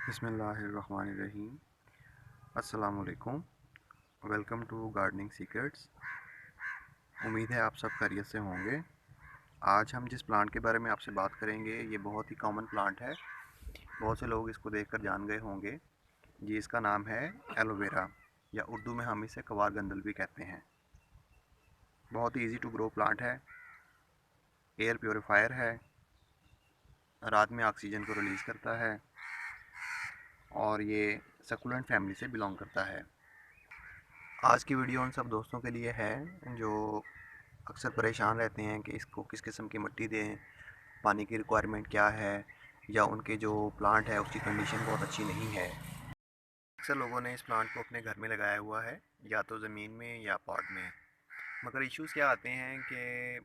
बिस्मिल्लाहिर्रहमानिर्रहीम। अस्सलाम वालेकुम। Welcome to gardening secrets. उम्मीद है आप सब खैरियत से होंगे। आज हम जिस प्लांट के बारे में आपसे बात करेंगे ये बहुत ही कॉमन प्लांट है। बहुत से लोग इसको देखकर जान गए होंगे। जी, इसका नाम है एलोवेरा, या उर्दू में हम इसे कवार गंदल भी कहते हैं। बहुत ही ईजी टू ग्रो प्लांट है, एयर प्योरीफायर है, रात में ऑक्सीजन को रिलीज़ करता है और ये सकुलेंट फैमिली से बिलोंग करता है। आज की वीडियो उन सब दोस्तों के लिए है जो अक्सर परेशान रहते हैं कि इसको किस किस्म की मिट्टी दें, पानी की रिक्वायरमेंट क्या है, या उनके जो प्लांट है उसकी कंडीशन बहुत अच्छी नहीं है। अक्सर लोगों ने इस प्लांट को अपने घर में लगाया हुआ है, या तो ज़मीन में या पॉट में। मगर इश्यूज़ क्या आते हैं कि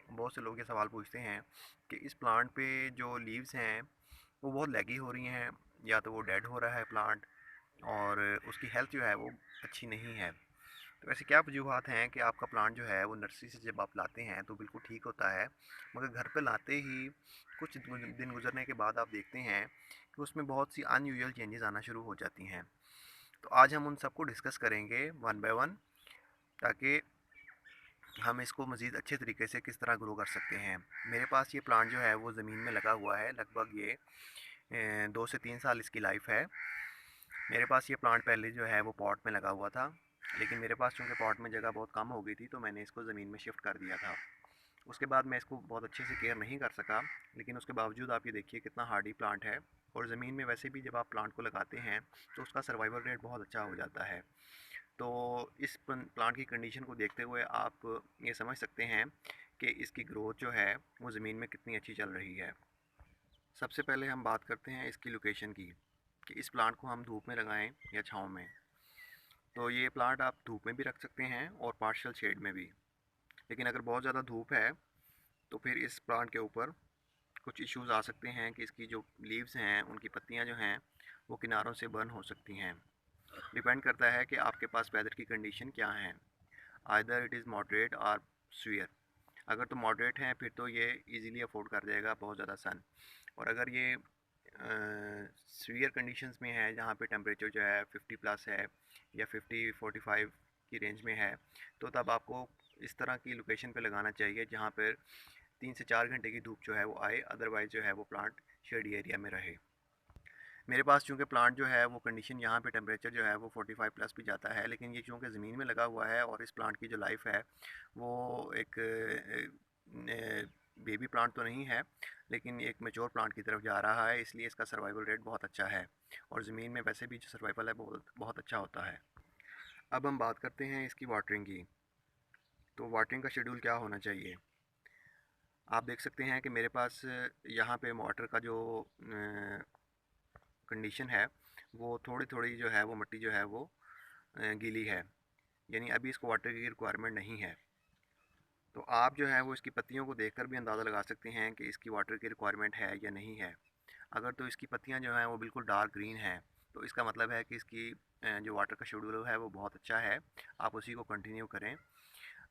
बहुत से लोग ये सवाल पूछते हैं कि इस प्लांट पे जो लीव्स हैं वो बहुत लैगी हो रही हैं, या तो वो डेड हो रहा है प्लांट, और उसकी हेल्थ जो है वो अच्छी नहीं है। तो ऐसे क्या वजूहत हैं कि आपका प्लांट जो है वो नर्सरी से जब आप लाते हैं तो बिल्कुल ठीक होता है, मगर घर पे लाते ही कुछ दिन गुजरने के बाद आप देखते हैं कि उसमें बहुत सी अनयूजुअल चेंजेस आना शुरू हो जाती हैं। तो आज हम उन सबको डिस्कस करेंगे वन बाय वन, ताकि हम इसको मज़ीद अच्छे तरीके से किस तरह ग्रो कर सकते हैं। मेरे पास ये प्लांट जो है वो ज़मीन में लगा हुआ है, लगभग ये 2 से 3 साल इसकी लाइफ है। मेरे पास ये प्लांट पहले जो है वो पॉट में लगा हुआ था, लेकिन मेरे पास चूँकि पॉट में जगह बहुत कम हो गई थी तो मैंने इसको ज़मीन में शिफ्ट कर दिया था। उसके बाद मैं इसको बहुत अच्छे से केयर नहीं कर सका, लेकिन उसके बावजूद आप ये देखिए कितना हार्डी प्लांट है। और ज़मीन में वैसे भी जब आप प्लांट को लगाते हैं तो उसका सर्वाइवल रेट बहुत अच्छा हो जाता है। तो इस प्लांट की कंडीशन को देखते हुए आप ये समझ सकते हैं कि इसकी ग्रोथ जो है वो ज़मीन में कितनी अच्छी चल रही है। सबसे पहले हम बात करते हैं इसकी लोकेशन की, कि इस प्लांट को हम धूप में लगाएं या छाँव में। तो ये प्लांट आप धूप में भी रख सकते हैं और पार्शियल शेड में भी। लेकिन अगर बहुत ज़्यादा धूप है तो फिर इस प्लांट के ऊपर कुछ इश्यूज़ आ सकते हैं कि इसकी जो लीव्स हैं उनकी पत्तियां जो हैं वो किनारों से बर्न हो सकती हैं। डिपेंड करता है कि आपके पास वेदर की कंडीशन क्या है, आइदर इट इज़ मॉडरेट और सीवियर। अगर तो मॉडरेट है फिर तो ये इजीली अफोर्ड कर जाएगा बहुत ज़्यादा सन। और अगर ये सीवियर कंडीशंस में है जहाँ पे टेम्परेचर जो है 50 प्लस है या 50-45 की रेंज में है, तो तब आपको इस तरह की लोकेशन पे लगाना चाहिए जहाँ पर 3 से 4 घंटे की धूप जो है वो आए, अदरवाइज़ जो है वो प्लांट शेडी एरिया में रहे। मेरे पास चूँकि प्लांट जो है वो कंडीशन यहाँ पे टेम्परेचर जो है वो 45 प्लस भी जाता है, लेकिन ये चूँकि ज़मीन में लगा हुआ है और इस प्लांट की जो लाइफ है वो एक बेबी प्लांट तो नहीं है, लेकिन एक मेच्योर प्लांट की तरफ जा रहा है, इसलिए इसका सर्वाइवल रेट बहुत अच्छा है। और ज़मीन में वैसे भी जो सर्वाइवल है बहुत बहुत अच्छा होता है। अब हम बात करते हैं इसकी वाटरिंग की। तो वाटरिंग का शेड्यूल क्या होना चाहिए। आप देख सकते हैं कि मेरे पास यहाँ पे वाटर का जो कंडीशन है वो थोड़ी थोड़ी जो है वो मिट्टी जो है वो गीली है, यानी अभी इसको वाटर की रिक्वायरमेंट नहीं है। तो आप जो है वो इसकी पत्तियों को देखकर भी अंदाज़ा लगा सकते हैं कि इसकी वाटर की रिक्वायरमेंट है या नहीं है। अगर तो इसकी पत्तियां जो हैं वो बिल्कुल डार्क ग्रीन हैं तो इसका मतलब है कि इसकी जो वाटर का शेड्यूल है वो बहुत अच्छा है, आप उसी को कंटिन्यू करें।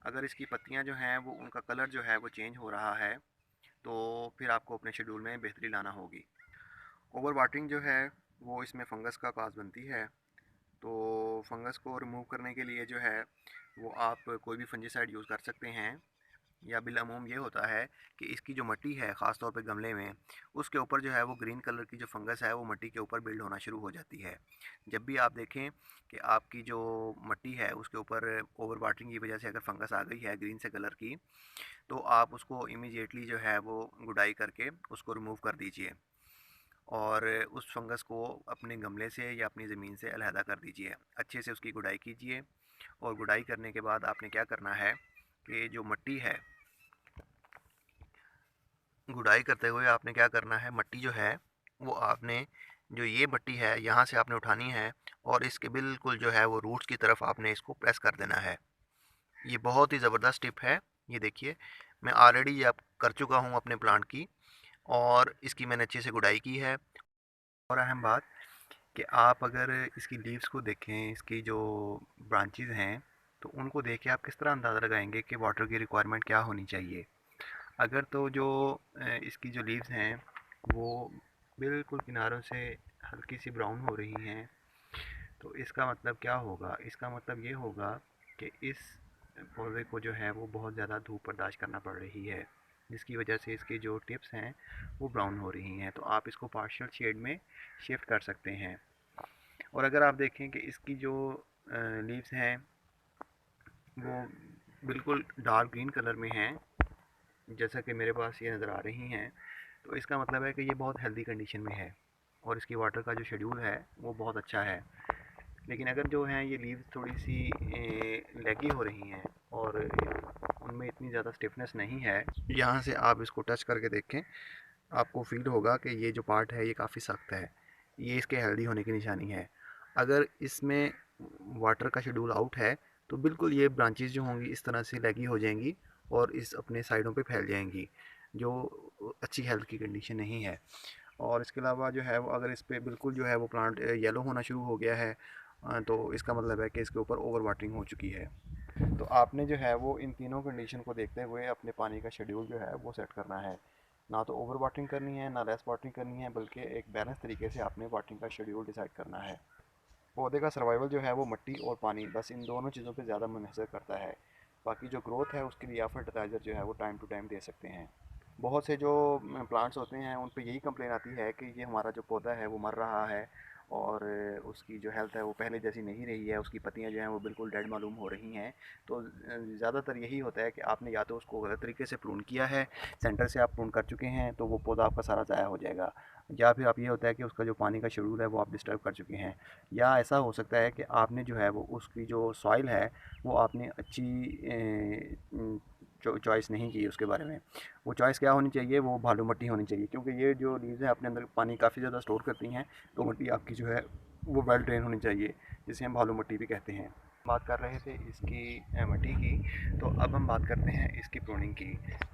अगर इसकी पत्तियां जो हैं वो उनका कलर जो है वो चेंज हो रहा है तो फिर आपको अपने शेड्यूल में बेहतरी लाना होगी। ओवर वाटरिंग जो है वो इसमें फंगस का काज बनती है। तो फंगस को रिमूव करने के लिए जो है वो आप कोई भी फंजीसाइड यूज़ कर सकते हैं, या बिलअमूम ये होता है कि इसकी जो मिट्टी है ख़ास तौर पे गमले में, उसके ऊपर जो है वो ग्रीन कलर की जो फंगस है वो मिट्टी के ऊपर बिल्ड होना शुरू हो जाती है। जब भी आप देखें कि आपकी जो मिट्टी है उसके ऊपर ओवर वाटरिंग की वजह से अगर फंगस आ गई है ग्रीन से कलर की, तो आप उसको इमीडिएटली जो है वो गुडाई करके उसको रिमूव कर दीजिए, और उस फंगस को अपने गमले से या अपनी ज़मीन से अलहदा कर दीजिए। अच्छे से उसकी गुडाई कीजिए, और गुडाई करने के बाद आपने क्या करना है कि जो मिट्टी है, गुडाई करते हुए आपने क्या करना है, मिट्टी जो है वो आपने, जो ये मिट्टी है यहाँ से आपने उठानी है और इसके बिल्कुल जो है वो रूट्स की तरफ आपने इसको प्रेस कर देना है। ये बहुत ही ज़बरदस्त टिप है। ये देखिए, मैं ऑलरेडी ये अब कर चुका हूँ अपने प्लांट की, और इसकी मैंने अच्छे से गुडाई की है। और अहम बात कि आप अगर इसकी लीव्स को देखें, इसकी जो ब्रांचेज़ हैं, तो उनको देख के आप किस तरह अंदाज़ा लगाएंगे कि वाटर की रिक्वायरमेंट क्या होनी चाहिए। अगर तो जो इसकी जो लीव्स हैं वो बिल्कुल किनारों से हल्की सी ब्राउन हो रही हैं, तो इसका मतलब क्या होगा? इसका मतलब ये होगा कि इस पौधे को जो है वो बहुत ज़्यादा धूप बर्दाश्त करना पड़ रही है, जिसकी वजह से इसकी जो टिप्स हैं वो ब्राउन हो रही हैं। तो आप इसको पार्शियल शेड में शिफ्ट कर सकते हैं। और अगर आप देखें कि इसकी जो लीव्स हैं वो बिल्कुल डार्क ग्रीन कलर में हैं, जैसा कि मेरे पास ये नज़र आ रही हैं, तो इसका मतलब है कि ये बहुत हेल्दी कंडीशन में है और इसकी वाटर का जो शेड्यूल है वो बहुत अच्छा है। लेकिन अगर जो है ये लीव्स थोड़ी सी लैगी हो रही हैं और उनमें इतनी ज़्यादा स्टिफनेस नहीं है, यहाँ से आप इसको टच करके देखें, आपको फील होगा कि ये जो पार्ट है ये काफ़ी सख्त है। ये इसके हेल्दी होने की निशानी है। अगर इसमें वाटर का शेड्यूल आउट है तो बिल्कुल ये ब्रांचेस जो होंगी इस तरह से लैगी हो जाएंगी और इस अपने साइडों पे फैल जाएंगी, जो अच्छी हेल्थ की कंडीशन नहीं है। और इसके अलावा जो है वो अगर इस पे बिल्कुल जो है वो प्लांट येलो होना शुरू हो गया है, तो इसका मतलब है कि इसके ऊपर ओवर वाटरिंग हो चुकी है। तो आपने जो है वो इन तीनों कंडीशन को देखते हुए अपने पानी का शेड्यूल जो है वो सेट करना है। ना तो ओवर वाटरिंग करनी है, ना लेस वाटरिंग करनी है, बल्कि एक बैलेंस तरीके से आपने वाटरिंग का शेड्यूल डिसाइड करना है। पौधे का सर्वाइवल जो है वो मिट्टी और पानी, बस इन दोनों चीज़ों पे ज़्यादा मुनहसर करता है। बाकी जो ग्रोथ है उसके लिए आप फर्टिलाइज़र जो है वो टाइम टू टाइम दे सकते हैं। बहुत से जो प्लांट्स होते हैं उन पे यही कंप्लेन आती है कि ये हमारा जो पौधा है वो मर रहा है और उसकी जो हेल्थ है वो पहले जैसी नहीं रही है, उसकी पत्तियां जो हैं वो बिल्कुल डेड मालूम हो रही हैं। तो ज़्यादातर यही होता है कि आपने या तो उसको गलत तरीके से प्रून किया है, सेंटर से आप प्रून कर चुके हैं तो वो पौधा आपका सारा ज़ाया हो जाएगा, या फिर आप ये होता है कि उसका जो पानी का शेड्यूल है वो आप डिस्टर्ब कर चुके हैं, या ऐसा हो सकता है कि आपने जो है वो उसकी जो सॉइल है वो आपने अच्छी चॉइस नहीं की उसके बारे में। वो चॉइस क्या होनी चाहिए? वो भालू मिट्टी होनी चाहिए, क्योंकि ये जो लीव्स हैं अपने अंदर पानी काफ़ी ज़्यादा स्टोर करती हैं। तो मिट्टी आपकी जो है वो वेल ड्रेन होनी चाहिए, जिसे हम भालू मिट्टी भी कहते हैं। बात कर रहे थे इसकी मिट्टी की, तो अब हम बात करते हैं इसकी प्रूनिंग की।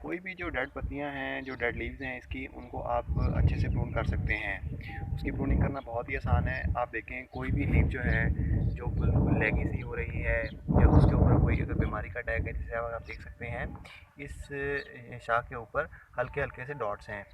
कोई भी जो डेड पत्तियां हैं, जो डेड लीव्स हैं इसकी, उनको आप अच्छे से प्रून कर सकते हैं। उसकी प्रूनिंग करना बहुत ही आसान है। आप देखें कोई भी लीव जो है जो बिल्कुल लैगी सी हो रही है या उसके ऊपर कोई अगर बीमारी का अटैक है, जैसे आप देख सकते हैं इस शाख के ऊपर हल्के हल्के से डॉट्स हैं,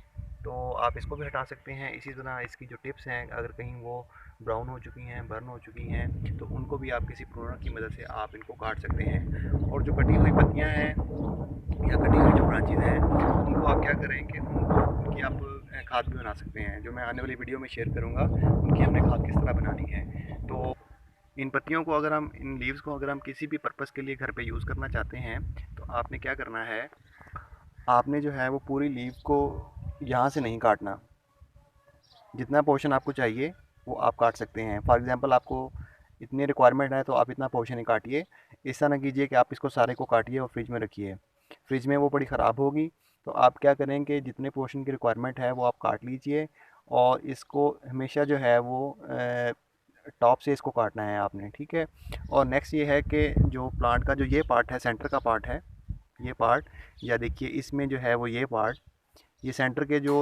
तो आप इसको भी हटा सकते हैं। इसी तरह इसकी जो टिप्स हैं अगर कहीं वो ब्राउन हो चुकी हैं, बर्न हो चुकी हैं, तो उनको भी आप किसी प्रूनर की मदद से आप इनको काट सकते हैं। और जो कटी हुई पत्तियां हैं या कटी हुई जो ब्रांचेज हैं उनको आप क्या करें कि उनकी आप खाद भी बना सकते हैं, जो मैं आने वाली वीडियो में शेयर करूँगा उनकी हमने खाद किस तरह बनानी है। तो इन पत्तियों को अगर हम, इन लीव्स को अगर हम किसी भी पर्पज़ के लिए घर पे यूज़ करना चाहते हैं तो आपने क्या करना है, आपने जो है वो पूरी लीव को यहाँ से नहीं काटना। जितना पोर्शन आपको चाहिए वो आप काट सकते हैं। फॉर एग्ज़ाम्पल आपको इतनी रिक्वायरमेंट है तो आप इतना पोर्शन ही काटिए। इस तरह ना कीजिए कि आप इसको सारे को काटिए और फ्रिज में रखिए, फ्रिज में वो बड़ी ख़राब होगी। तो आप क्या करें कि जितने पोर्शन की रिक्वायरमेंट है वो आप काट लीजिए और इसको हमेशा जो है वो टॉप से इसको काटना है आपने, ठीक है। और नेक्स्ट ये है कि जो प्लांट का जो ये पार्ट है, सेंटर का पार्ट है, ये पार्ट, या देखिए इसमें जो है वो ये पार्ट, ये सेंटर के जो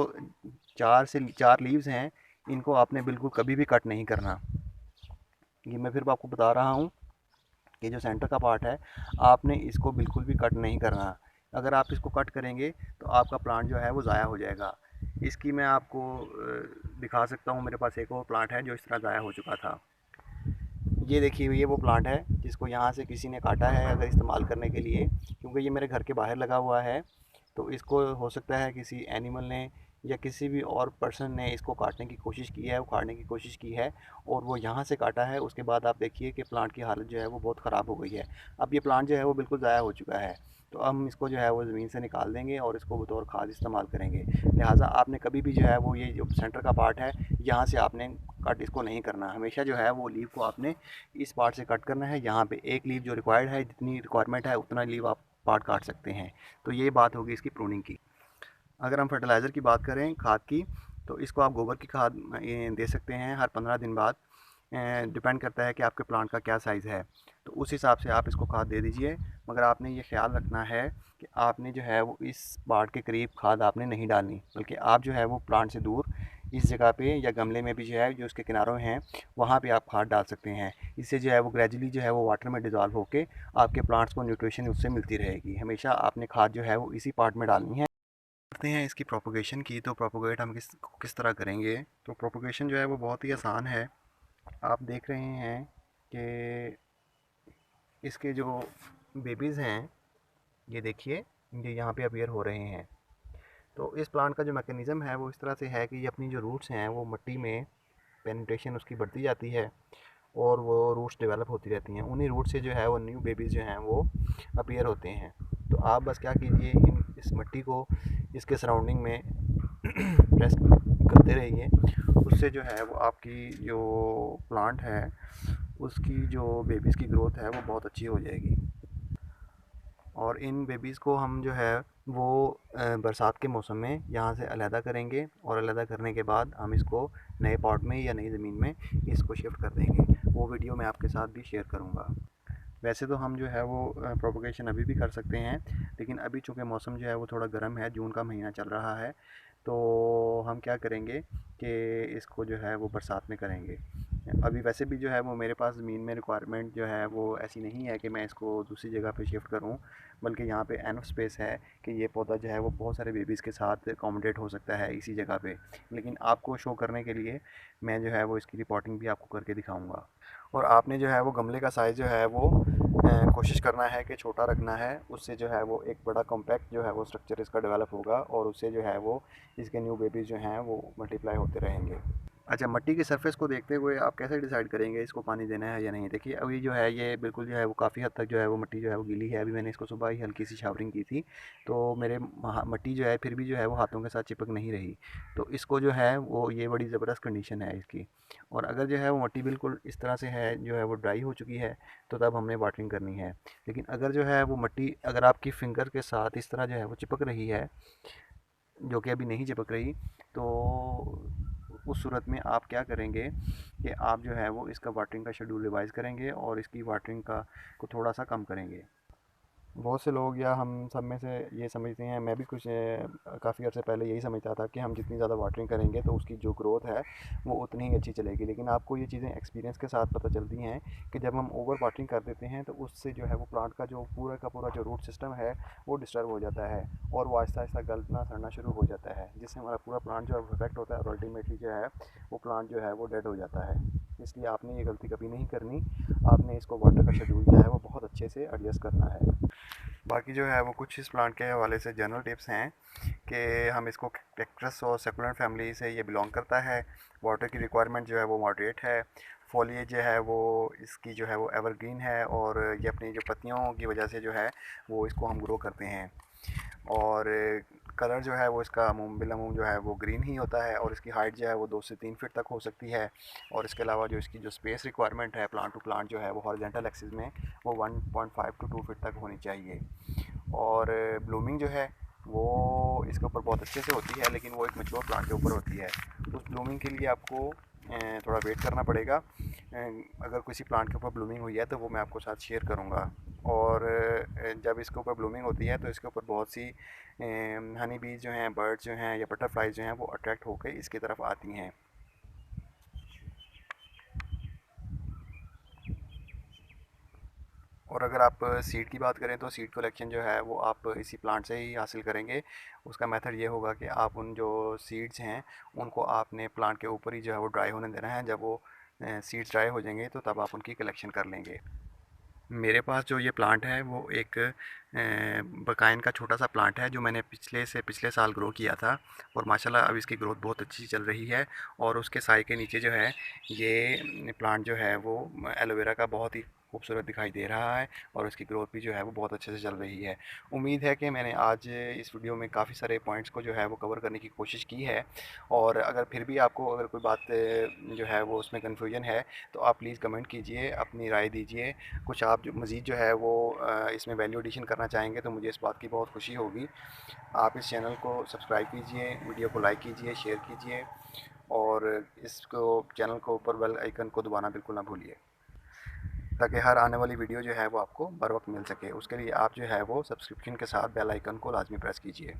4 लीव्स हैं इनको आपने बिल्कुल कभी भी कट नहीं करना। ये मैं फिर आपको बता रहा हूँ कि जो सेंटर का पार्ट है आपने इसको बिल्कुल भी कट नहीं करना। अगर आप इसको कट करेंगे तो आपका प्लांट जो है वो ज़ाया हो जाएगा। इसकी मैं आपको दिखा सकता हूँ, मेरे पास एक और प्लांट है जो इस तरह ज़ाया हो चुका था। ये देखिए ये वो प्लांट है जिसको यहाँ से किसी ने काटा है अगर इस्तेमाल करने के लिए, क्योंकि ये मेरे घर के बाहर लगा हुआ है। तो इसको हो सकता है किसी एनिमल ने या किसी भी और पर्सन ने इसको काटने की कोशिश की है, उखाड़ने की कोशिश की है और वो यहाँ से काटा है। उसके बाद आप देखिए कि प्लांट की हालत जो है वो बहुत ख़राब हो गई है। अब ये प्लांट जो है वो बिल्कुल ज़ाया हो चुका है। तो हम इसको जो है वो ज़मीन से निकाल देंगे और इसको बतौर खाद इस्तेमाल करेंगे। लिहाजा आपने कभी भी जो है वो ये जो सेंटर का पार्ट है यहाँ से आपने कट इसको नहीं करना। हमेशा जो है वो लीव को आपने इस पार्ट से कट करना है। यहाँ पे एक लीव जो रिक्वायर्ड है, जितनी रिक्वायरमेंट है उतना लीव आप पार्ट काट सकते हैं। तो ये बात होगी इसकी प्रूनिंग की। अगर हम फर्टिलाइज़र की बात करें, खाद की, तो इसको आप गोबर की खाद दे सकते हैं हर 15 दिन बाद। डिपेंड करता है कि आपके प्लांट का क्या साइज़ है, तो उस हिसाब से आप इसको खाद दे दीजिए। मगर आपने ये ख्याल रखना है कि आपने जो है वो इस पार्ट के करीब खाद आपने नहीं डालनी, बल्कि आप जो है वो प्लांट से दूर इस जगह पे या गमले में भी जो है जो उसके किनारों हैं वहाँ पे आप खाद डाल सकते हैं। इससे जो है वो ग्रेजुअली जो है वो वाटर में डिज़ोल्व होकर आपके प्लांट्स को न्यूट्रिशन उससे मिलती रहेगी। हमेशा आपने खाद जो है वो इसी पार्ट में डालनी है। करते हैं इसकी प्रोपोगेशन की। तो प्रोपोगेट हम किस तरह करेंगे। तो प्रोपोगेशन जो है वो बहुत ही आसान है। आप देख रहे हैं कि इसके जो बेबीज़ हैं, ये देखिए, ये यहाँ पे अपीयर हो रहे हैं। तो इस प्लांट का जो मैकेनिज़्म है वो इस तरह से है कि ये अपनी जो रूट्स हैं वो मिट्टी में पेनिट्रेशन उसकी बढ़ती जाती है और वो रूट्स डेवलप होती रहती हैं। उन्हीं रूट से जो है वो न्यू बेबीज़ जो हैं वो अपीयर होते हैं। तो आप बस क्या कीजिए, इस मिट्टी को इसके सराउंडिंग में प्रेस करते रहिए। उससे जो है वो आपकी जो प्लांट है उसकी जो बेबीज़ की ग्रोथ है वो बहुत अच्छी हो जाएगी। और इन बेबीज़ को हम जो है वो बरसात के मौसम में यहाँ से अलहदा करेंगे और अलहदा करने के बाद हम इसको नए पॉट में या नई ज़मीन में इसको शिफ्ट कर देंगे। वो वीडियो मैं आपके साथ भी शेयर करूँगा। वैसे तो हम जो है वो प्रोपगेशन अभी भी कर सकते हैं, लेकिन अभी चूँकि मौसम जो है वो थोड़ा गर्म है, जून का महीना चल रहा है, तो हम क्या करेंगे कि इसको जो है वो बरसात में करेंगे। अभी वैसे भी जो है वो मेरे पास ज़मीन में रिक्वायरमेंट जो है वो ऐसी नहीं है कि मैं इसको दूसरी जगह पे शिफ्ट करूं, बल्कि यहाँ पे एनफ स्पेस है कि ये पौधा जो है वो बहुत सारे बेबीज़ के साथ अकोमोडेट हो सकता है इसी जगह पे। लेकिन आपको शो करने के लिए मैं जो है वो इसकी रिपोर्टिंग भी आपको करके दिखाऊँगा। और आपने जो है वो गमले का साइज़ जो है वो कोशिश करना है कि छोटा रखना है। उससे जो है वो एक बड़ा कॉम्पैक्ट जो है वो स्ट्रक्चर इसका डेवलप होगा और उससे जो है वो इसके न्यू बेबीज़ जो हैं वो मल्टीप्लाई होते रहेंगे। अच्छा, मिट्टी की सरफेस को देखते हुए आप कैसे डिसाइड करेंगे इसको पानी देना है या नहीं। देखिए, अभी जो है ये बिल्कुल जो है वो काफ़ी हद तक जो है वो मिट्टी जो है वो गीली है। अभी मैंने इसको सुबह ही हल्की सी शावरिंग की थी, तो मेरे मिट्टी जो है फिर भी जो है वो हाथों के साथ चिपक नहीं रही। तो इसको जो है वो ये बड़ी ज़बरदस्त कंडीशन है इसकी। और अगर जो है वो मिट्टी बिल्कुल इस तरह से है जो है वो ड्राई हो चुकी है, तो तब हमने वाटरिंग करनी है। लेकिन अगर जो है वो मिट्टी अगर आपकी फिंगर के साथ इस तरह जो है वो चिपक रही है, जो कि अभी नहीं चिपक रही, तो उस सूरत में आप क्या करेंगे कि आप जो है वो इसका वाटरिंग का शेड्यूल रिवाइज़ करेंगे और इसकी वाटरिंग का को थोड़ा सा कम करेंगे। बहुत से लोग या हम सब में से ये समझते हैं, मैं भी कुछ काफ़ी अर्से पहले यही समझता था कि हम जितनी ज़्यादा वाटरिंग करेंगे तो उसकी जो ग्रोथ है वो उतनी ही अच्छी चलेगी। लेकिन आपको ये चीज़ें एक्सपीरियंस के साथ पता चलती हैं कि जब हम ओवर वाटरिंग कर देते हैं तो उससे जो है वो प्लांट का जो पूरा का पूरा जो रूट सिस्टम है वो डिस्टर्ब हो जाता है और वो आहिस्ता आहिस्ता गलना सड़ना शुरू हो जाता है, जिससे हमारा पूरा प्लांट जो है अफेक्ट होता है और अल्टीमेटली जो है वो प्लांट जो है वो डेड हो जाता है। इसलिए आपने ये गलती कभी नहीं करनी। आपने इसको वाटर का शेड्यूल जो है वो बहुत अच्छे से एडजस्ट करना है। बाकी जो है वो कुछ इस प्लांट के हवाले से जनरल टिप्स हैं कि हम इसको कैक्टस और सेकुलेंट फैमिली से ये बिलोंग करता है। वाटर की रिक्वायरमेंट जो है वो मॉडरेट है। फॉलिएज जो है वो इसकी जो है वो एवरग्रीन है और ये अपनी जो पत्तियों की वजह से जो है वो इसको हम ग्रो करते हैं। और कलर जो है वो इसका अमूम बिलअमूम जो है वो ग्रीन ही होता है और इसकी हाइट जो है वो 2 से 3 फीट तक हो सकती है। और इसके अलावा जो इसकी जो स्पेस रिक्वायरमेंट है प्लांट टू प्लांट जो है वो हॉरिजॉन्टल एक्सिस में वो 1.5 टू 2 फीट तक होनी चाहिए। और ब्लूमिंग जो है वो इसके ऊपर बहुत अच्छे से होती है, लेकिन वो एक मैच्योर प्लांट के ऊपर होती है। उस ब्लूमिंग के लिए आपको थोड़ा वेट करना पड़ेगा। अगर किसी प्लांट के ऊपर ब्लूमिंग हुई है तो वो मैं आपको साथ शेयर करूँगा। और जब इसके ऊपर ब्लूमिंग होती है तो इसके ऊपर बहुत सी हनी बीज जो हैं, बर्ड्स जो हैं या बटरफ्लाइज जो हैं वो अट्रैक्ट होकर इसकी तरफ आती हैं। और अगर आप सीड की बात करें तो सीड कलेक्शन जो है वो आप इसी प्लांट से ही हासिल करेंगे। उसका मेथड ये होगा कि आप उन जो सीड्स हैं उनको आपने प्लांट के ऊपर ही जो है वो ड्राई होने देना है। जब वो सीड्स ड्राई हो जाएंगे तो तब आप उनकी कलेक्शन कर लेंगे। मेरे पास जो ये प्लांट है वो एक बकाइन का छोटा सा प्लांट है जो मैंने पिछले साल ग्रो किया था। और माशाल्लाह अब इसकी ग्रोथ बहुत अच्छी चल रही है। और उसके साए के नीचे जो है ये प्लांट जो है वो एलोवेरा का बहुत ही खूबसूरत दिखाई दे रहा है और उसकी ग्रोथ भी जो है वो बहुत अच्छे से चल रही है। उम्मीद है कि मैंने आज इस वीडियो में काफ़ी सारे पॉइंट्स को जो है वो कवर करने की कोशिश की है। और अगर फिर भी आपको अगर कोई बात जो है वो उसमें कन्फ्यूजन है तो आप प्लीज़ कमेंट कीजिए, अपनी राय दीजिए। कुछ आप जो मज़ीद जो है वो इसमें वैल्यू एडिशन करना चाहेंगे तो मुझे इस बात की बहुत खुशी होगी। आप इस चैनल को सब्सक्राइब कीजिए, वीडियो को लाइक कीजिए, शेयर कीजिए और इसको चैनल को ऊपर बेल आइकन को दबाना बिल्कुल ना भूलिए, ताकि हर आने वाली वीडियो जो है वो आपको बर वक्त मिल सके। उसके लिए आप जो है वो सब्सक्रिप्शन के साथ बेल आइकन को लाजमी प्रेस कीजिए।